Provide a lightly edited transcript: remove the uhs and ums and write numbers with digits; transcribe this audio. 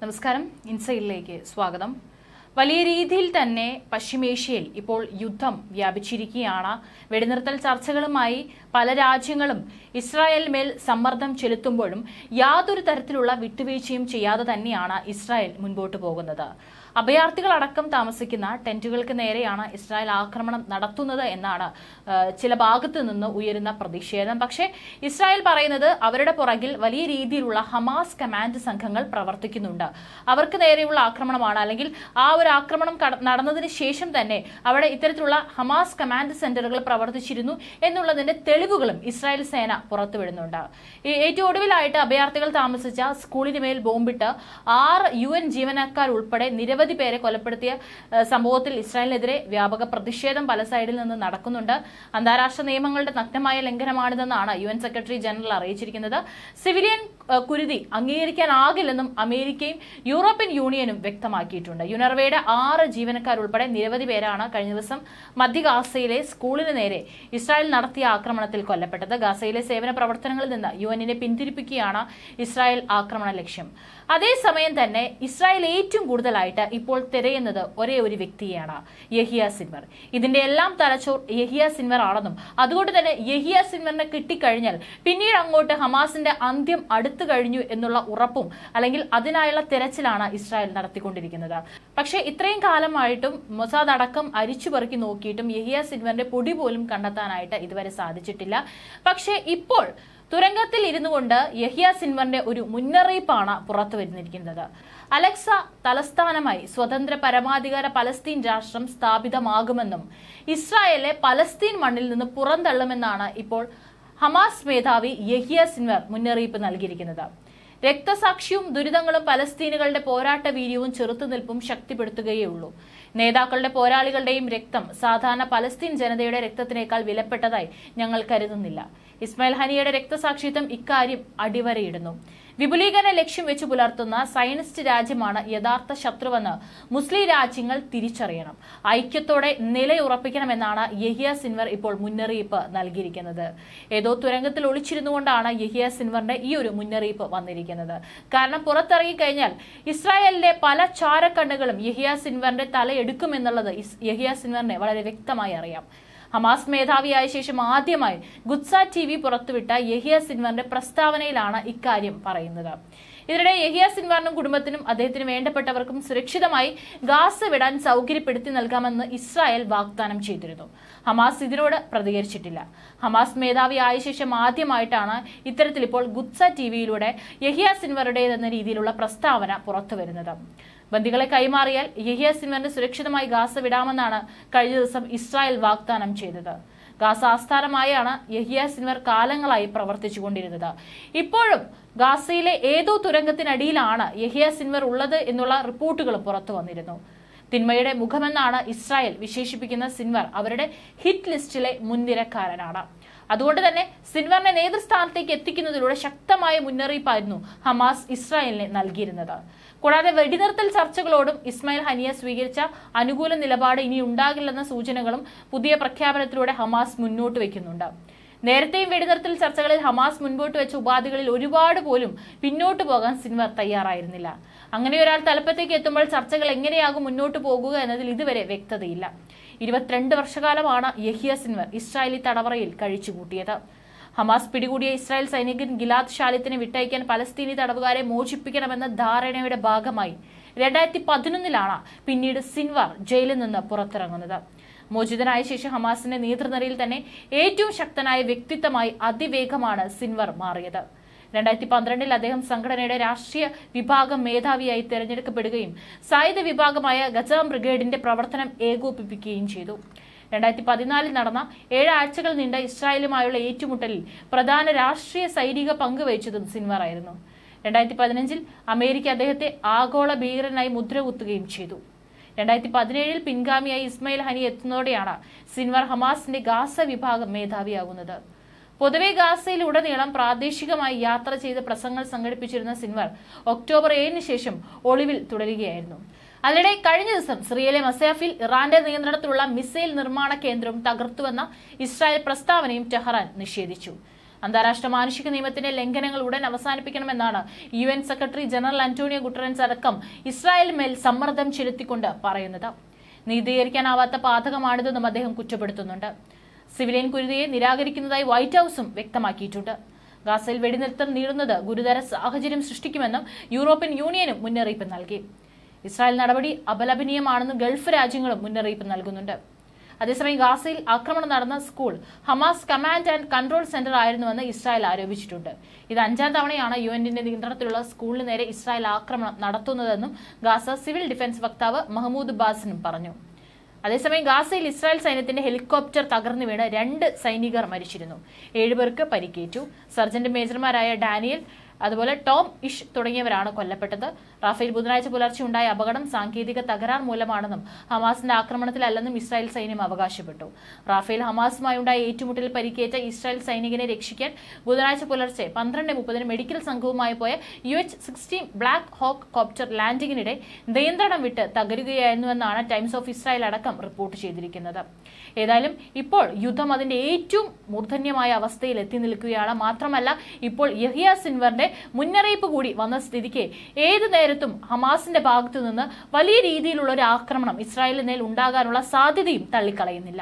നമസ്കാരം, ഇൻസൈഡിലേക്ക് സ്വാഗതം. വലിയ രീതിയിൽ തന്നെ പശ്ചിമേഷ്യയിൽ ഇപ്പോൾ യുദ്ധം വ്യാപിച്ചിരിക്കുകയാണ്. വെടിനിർത്തൽ ചർച്ചകളുമായി പല രാജ്യങ്ങളും ഇസ്രായേൽ മേൽ സമ്മർദ്ദം ചെലുത്തുമ്പോഴും യാതൊരു തരത്തിലുള്ള വിട്ടുവീഴ്ചയും ചെയ്യാതെ തന്നെയാണ് ഇസ്രായേൽ മുൻപോട്ട് പോകുന്നത്. അഭയാർത്ഥികളടക്കം താമസിക്കുന്ന ടെന്റുകൾക്ക് നേരെയാണ് ഇസ്രായേൽ ആക്രമണം നടത്തുന്നത് എന്നാണ് ചില ഭാഗത്തു നിന്ന് ഉയരുന്ന പ്രതിഷേധം. പക്ഷേ ഇസ്രായേൽ പറയുന്നത് അവരുടെ പുറകിൽ വലിയ രീതിയിലുള്ള ഹമാസ് കമാൻഡ് സംഘങ്ങൾ പ്രവർത്തിക്കുന്നുണ്ട്. അവർക്ക് നേരെയുള്ള ആക്രമണമാണ്, അല്ലെങ്കിൽ ആ ഒരു ആക്രമണം നടന്നതിന് ശേഷം തന്നെ അവിടെ ഇത്തരത്തിലുള്ള ഹമാസ് കമാൻഡ് സെന്ററുകൾ പ്രവർത്തിച്ചിരുന്നു എന്നുള്ളതിന്റെ തെളിവുകളും ഇസ്രായേൽ സേന പുറത്തുവിടുന്നുണ്ട്. ഏറ്റവും ഒടുവിലായിട്ട് അഭയാർത്ഥികൾ താമസിച്ച സ്കൂളിന് മേൽ ബോംബിട്ട് 6 UN ജീവനക്കാർ ഉൾപ്പെടെ നിരവധി പേരെ കൊലപ്പെടുത്തിയ സംഭവത്തിൽ ഇസ്രായേലിനെതിരെ വ്യാപക പ്രതിഷേധം പല സൈഡിൽ നിന്ന് നടക്കുന്നുണ്ട്. അന്താരാഷ്ട്ര നിയമങ്ങളുടെ നഗ്നമായ ലംഘനമാണിതെന്നാണ് UN സെക്രട്ടറി ജനറൽ അറിയിച്ചിരിക്കുന്നത്. സിവിലിയൻ കുരുതി അംഗീകരിക്കാനാകില്ലെന്നും അമേരിക്കയും യൂറോപ്യൻ യൂണിയനും വ്യക്തമാക്കിയിട്ടുണ്ട്. യുനർവയുടെ 6 ജീവനക്കാർ ഉൾപ്പെടെ നിരവധി പേരാണ് കഴിഞ്ഞ ദിവസം മധ്യ ഗാസയിലെ സ്കൂളിന് നേരെ ഇസ്രായേൽ നടത്തിയ ആക്രമണത്തിൽ കൊല്ലപ്പെട്ടത്. ഗാസയിലെ സേവന പ്രവർത്തനങ്ങളിൽ നിന്ന് യുഎന്നിനെ പിന്തിരിപ്പിക്കുകയാണ് ഇസ്രായേൽ ആക്രമണ ലക്ഷ്യം. അതേസമയം തന്നെ ഇസ്രായേൽ ഏറ്റവും കൂടുതലായിട്ട് ഇപ്പോൾ തിരയുന്നത് ഒരേ ഒരു വ്യക്തിയെയാണ്, യഹിയ സിൻവർ. ഇതിന്റെ എല്ലാം തലച്ചോർ യഹിയ സിൻവർ ആണെന്നും അതുകൊണ്ട് തന്നെ യഹിയ സിൻവറിനെ കിട്ടിക്കഴിഞ്ഞാൽ പിന്നീട് അങ്ങോട്ട് ഹമാസിന്റെ അന്ത്യം അടുത്തു കഴിഞ്ഞു എന്നുള്ള ഉറപ്പും അല്ലെങ്കിൽ അതിനായുള്ള തിരച്ചിലാണ് ഇസ്രായേൽ നടത്തിക്കൊണ്ടിരിക്കുന്നത്. പക്ഷേ ഇത്രയും കാലമായിട്ടും മൊസാദ് അടക്കം അരിച്ചുപെറുക്കി നോക്കിയിട്ടും യഹിയ സിൻവറിന്റെ പൊടി പോലും കണ്ടെത്താനായിട്ട് ഇതുവരെ സാധിച്ചിട്ടില്ല. പക്ഷേ ഇപ്പോൾ തുരങ്കത്തിൽ ഇരുന്നു കൊണ്ട് യഹിയ സിൻവറിന്റെ ഒരു മുന്നറിയിപ്പാണ് പുറത്തു വരുന്നിരിക്കുന്നത്. അലക്സ തലസ്ഥാനമായി സ്വതന്ത്ര പരമാധികാര പലസ്തീൻ രാഷ്ട്രം സ്ഥാപിതമാകുമെന്നും ഇസ്രായേലിനെ പലസ്തീൻ മണ്ണിൽ നിന്ന് പുറന്തള്ളുമെന്നാണ് ഇപ്പോൾ ഹമാസ് മേധാവി യഹിയ സിൻവർ മുന്നറിയിപ്പ് നൽകിയിരിക്കുന്നത്. രക്തസാക്ഷിയും ദുരിതങ്ങളും പലസ്തീനുകളുടെ പോരാട്ട വീര്യവും ചെറുത്തുനിൽപ്പും ശക്തിപ്പെടുത്തുകയുള്ളൂ. നേതാക്കളുടെ പോരാളികളുടെയും രക്തം സാധാരണ പലസ്തീൻ ജനതയുടെ രക്തത്തിനേക്കാൾ വിലപ്പെട്ടതായി ഞങ്ങൾ കരുതുന്നില്ല. ഇസ്മായിൽ ഹനിയുടെ രക്തസാക്ഷിത്വം ഇക്കാര്യം അടിവരയിടുന്നു. വിപുലീകരണ ലക്ഷ്യം വെച്ച് പുലർത്തുന്ന സയനിസ്റ്റ് രാജ്യമാണ് യഥാർത്ഥ ശത്രുവെന്ന് മുസ്ലിം രാജ്യങ്ങൾ തിരിച്ചറിയണം. ഐക്യത്തോടെ നിലയുറപ്പിക്കണമെന്നാണ് യഹിയ സിൻവർ ഇപ്പോൾ മുന്നറിയിപ്പ് നൽകിയിരിക്കുന്നത്. ഏതോ തുരങ്കത്തിൽ ഒളിച്ചിരുന്നുകൊണ്ടാണ് യഹിയ സിൻവറിന്റെ ഈ ഒരു മുന്നറിയിപ്പ് വന്നിരിക്കുന്നത്. കാരണം പുറത്തിറങ്ങി കഴിഞ്ഞാൽ ഇസ്രായേലിലെ പല ചാരക്കണ്ണുകളും യഹിയ സിൻവറിന്റെ തലയെടുക്കുമെന്നുള്ളത് യഹിയ സിൻവറിനെ വളരെ വ്യക്തമായി അറിയാം. ഹമാസ് മേധാവിയായ ശേഷം ആദ്യമായി ഗുത്സ TV പുറത്തുവിട്ട യഹിയ സിൻവറിന്റെ പ്രസ്താവനയിലാണ് ഇക്കാര്യം പറയുന്നത്. ഇതിനിടെ യഹിയ സിൻവറിനും കുടുംബത്തിനും അദ്ദേഹത്തിന് വേണ്ടപ്പെട്ടവർക്കും സുരക്ഷിതമായി ഗാസ വിടാൻ സൗകര്യപ്പെടുത്തി നൽകാമെന്ന് ഇസ്രായേൽ വാഗ്ദാനം ചെയ്തിരുന്നു. ഹമാസ് ഇതിനോട് പ്രതികരിച്ചിട്ടില്ല. ഹമാസ് മേധാവി ആയ ശേഷം ആദ്യമായിട്ടാണ് ഇത്തരത്തിൽ ഇപ്പോൾ ഗുത്സ TVയിലൂടെ യഹിയ സിൻവറുടേതെന്ന രീതിയിലുള്ള പ്രസ്താവന പുറത്തുവരുന്നത്. ബന്ദികളെ കൈമാറിയാൽ യഹിയ സിൻവറിന് സുരക്ഷിതമായി ഗാസ വിടാമെന്നാണ് കഴിഞ്ഞ ദിവസം ഇസ്രായേൽ വാഗ്ദാനം ചെയ്തത്. ഗാസ ആസ്ഥാനമായാണ് യഹിയ സിൻവർ കാലങ്ങളായി പ്രവർത്തിച്ചുകൊണ്ടിരുന്നത്. ഇപ്പോഴും ഗാസയിലെ ഏതോ തുരങ്കത്തിനടിയിലാണ് യഹിയ സിൻവർ ഉള്ളത് എന്നുള്ള റിപ്പോർട്ടുകളും പുറത്തു വന്നിരുന്നു. തിന്മയുടെ മുഖമെന്നാണ് ഇസ്രായേൽ വിശേഷിപ്പിക്കുന്ന സിൻവർ അവരുടെ ഹിറ്റ് ലിസ്റ്റിലെ മുൻനിരക്കാരനാണ്. അതുകൊണ്ട് തന്നെ സിൻവറിനെ നേതൃസ്ഥാനത്തേക്ക് എത്തിക്കുന്നതിലൂടെ ശക്തമായ മുന്നറിയിപ്പായിരുന്നു ഹമാസ് ഇസ്രായേലിനെ നൽകിയിരുന്നത്. കൂടാതെ വെടിനിർത്തൽ ചർച്ചകളോടും ഇസ്മായിൽ ഹനിയ സ്വീകരിച്ച അനുകൂല നിലപാട് ഇനി ഉണ്ടാകില്ലെന്ന സൂചനകളും പുതിയ പ്രഖ്യാപനത്തിലൂടെ ഹമാസ് മുന്നോട്ട് വയ്ക്കുന്നുണ്ട്. നേരത്തെയും വെടിനിർത്തൽ ചർച്ചകളിൽ ഹമാസ് മുൻപോട്ട് വെച്ച ഉപാധികളിൽ ഒരുപാട് പോലും പിന്നോട്ട് പോകാൻ സിൻവർ തയ്യാറായിരുന്നില്ല. അങ്ങനെ ഒരാൾ തലപ്പത്തേക്ക് എത്തുമ്പോൾ ചർച്ചകൾ എങ്ങനെയാകും മുന്നോട്ട് പോകുക എന്നതിൽ ഇതുവരെ വ്യക്തതയില്ല. 22 വർഷക്കാലമാണ് യഹിയ സിൻവർ ഇസ്രായേലി തടവറയിൽ കഴിച്ചുകൂട്ടിയത്. ഹമാസ് പിടികൂടിയ ഇസ്രായേൽ സൈനികൻ ഗിലാദ് ഷാലിത്തിനെ വിട്ടയക്കാൻ പലസ്തീനി തടവുകാരെ മോചിപ്പിക്കണമെന്ന ധാരണയുടെ ഭാഗമായി 2011 പിന്നീട് സിൻവർ ജയിലിൽ നിന്ന് പുറത്തിറങ്ങുന്നത്. മോചിതനായ ശേഷം ഹമാസിന്റെ നേതൃനിരയിൽ തന്നെ ഏറ്റവും ശക്തനായ വ്യക്തിത്വമായി അതിവേഗമാണ് സിൻവർ മാറിയത്. 2012 അദ്ദേഹം സംഘടനയുടെ രാഷ്ട്രീയ വിഭാഗം മേധാവിയായി തെരഞ്ഞെടുക്കപ്പെടുകയും സായുധ വിഭാഗമായ ഗസാം ബ്രിഗേഡിന്റെ പ്രവർത്തനം ഏകോപിപ്പിക്കുകയും ചെയ്തു. 2014 നടന്ന 7 ആഴ്ചകൾ നീണ്ട ഇസ്രായേലുമായുള്ള ഏറ്റുമുട്ടലിൽ പ്രധാന രാഷ്ട്രീയ സൈനിക പങ്കുവഹിച്ചതും സിൻവർ ആയിരുന്നു. 2015 അമേരിക്ക അദ്ദേഹത്തെ ആഗോള ഭീകരനായി മുദ്രകുത്തുകയും ചെയ്തു. 2017 പിൻഗാമിയായി ഇസ്മായിൽ ഹനി എത്തുന്നതോടെയാണ് സിൻവർ ഹമാസിന്റെ ഗാസ വിഭാഗം മേധാവിയാകുന്നത്. പൊതുവെ ഗാസയിൽ ഉടനീളം പ്രാദേശികമായി യാത്ര ചെയ്ത് പ്രസംഗങ്ങൾ സംഘടിപ്പിച്ചിരുന്ന സിൻവർ ഒക്ടോബർ 7 ശേഷം ഒളിവിൽ തുടരുകയായിരുന്നു. അതിനിടെ കഴിഞ്ഞ ദിവസം സിറിയയിലെ മസയാഫിൽ ഇറാന്റെ നിയന്ത്രണത്തിലുള്ള മിസൈൽ നിർമ്മാണ കേന്ദ്രവും തകർത്തുവെന്ന ഇസ്രായേൽ പ്രസ്താവനയും ടെഹ്റാൻ നിഷേധിച്ചു. അന്താരാഷ്ട്ര മാനുഷിക നിയമത്തിന്റെ ലംഘനങ്ങൾ ഉടൻ അവസാനിപ്പിക്കണമെന്നാണ് UN സെക്രട്ടറി ജനറൽ അന്റോണിയോ ഗുട്ടറൻസ് അടക്കം ഇസ്രായേലിന്മേൽ സമ്മർദ്ദം ചെലുത്തിക്കൊണ്ട് പറയുന്നത്. നീതീകരിക്കാനാവാത്ത പാതകമാണിതെന്നും അദ്ദേഹം കുറ്റപ്പെടുത്തുന്നുണ്ട്. സിവിലിയൻ കുരുതിയെ നിരാകരിക്കുന്നതായി വൈറ്റ് ഹൌസും വ്യക്തമാക്കിയിട്ടുണ്ട്. ഗാസയിൽ വെടിനിർത്തൽ നീളുന്നത് ഗുരുതര സാഹചര്യം സൃഷ്ടിക്കുമെന്നും യൂറോപ്യൻ യൂണിയനും മുന്നറിയിപ്പ് നൽകി. ഇസ്രായേൽ നടപടി അപലപനീയമാണെന്ന് ഗൾഫ് രാജ്യങ്ങളും മുന്നറിയിപ്പ് നൽകുന്നുണ്ട്. അതേസമയം ഗാസയിൽ ആക്രമണം നടന്ന school Hamas command and control centre ആയിരുന്നുവെന്ന് ഇസ്രായേൽ ആരോപിച്ചിട്ടുണ്ട്. ഇത് 5ാം തവണയാണ് യുഎന്നിന്റെ നിയന്ത്രണത്തിലുള്ള സ്കൂളിന് നേരെ ഇസ്രായേൽ ആക്രമണം നടത്തുന്നതെന്നും ഗാസ സിവിൽ ഡിഫൻസ് വക്താവ് മഹ്മൂദ് ബാസിനും പറഞ്ഞു. അതേസമയം ഗാസയിൽ ഇസ്രായേൽ സൈന്യത്തിന്റെ ഹെലികോപ്റ്റർ തകർന്നു വീണ് 2 സൈനികർ മരിച്ചിരുന്നു. 7 പേർക്ക് പരിക്കേറ്റു. സർജന്റ് മേജർമാരായ ഡാനിയൽ, അതുപോലെ ടോം ഇഷ് തുടങ്ങിയവരാണ് കൊല്ലപ്പെട്ടത്. റാഫേൽ ബുധനാഴ്ച പുലർച്ചെ ഉണ്ടായ അപകടം സാങ്കേതിക തകരാർ മൂലമാണെന്നും ഹമാസിന്റെ ആക്രമണത്തിലല്ലെന്നും ഇസ്രായേൽ സൈന്യം അവകാശപ്പെട്ടു. റാഫേൽ ഹമാസുമായി ഉണ്ടായ ഏറ്റുമുട്ടലിൽ പരിക്കേറ്റ ഇസ്രായേൽ സൈനികനെ രക്ഷിക്കാൻ ബുധനാഴ്ച പുലർച്ചെ 12:30 മെഡിക്കൽ സംഘവുമായി പോയ UH-60 ബ്ലാക്ക് ഹോക്ക് കോപ്റ്റർ ലാൻഡിങ്ങിനിടെ നിയന്ത്രണം വിട്ട് തകരുകയായിരുന്നുവെന്നാണ് ടൈംസ് ഓഫ് ഇസ്രായേൽ അടക്കം റിപ്പോർട്ട് ചെയ്തിരിക്കുന്നത്. ഏതായാലും ഇപ്പോൾ യുദ്ധം അതിന്റെ ഏറ്റവും മൂർധന്യമായ അവസ്ഥയിൽ എത്തി നിൽക്കുകയാണ്. മാത്രമല്ല ഇപ്പോൾ യഹിയ സിൻവറിന്റെ മുന്നറിയിപ്പ് കൂടി വന്ന സ്ഥിതിക്ക് ഏത് നേരത്തും ഹമാസിന്റെ ഭാഗത്തു നിന്ന് വലിയ രീതിയിലുള്ള ഒരു ആക്രമണം ഇസ്രായേലിന് മേൽ ഉണ്ടാകാനുള്ള സാധ്യതയും തള്ളിക്കളയുന്നില്ല.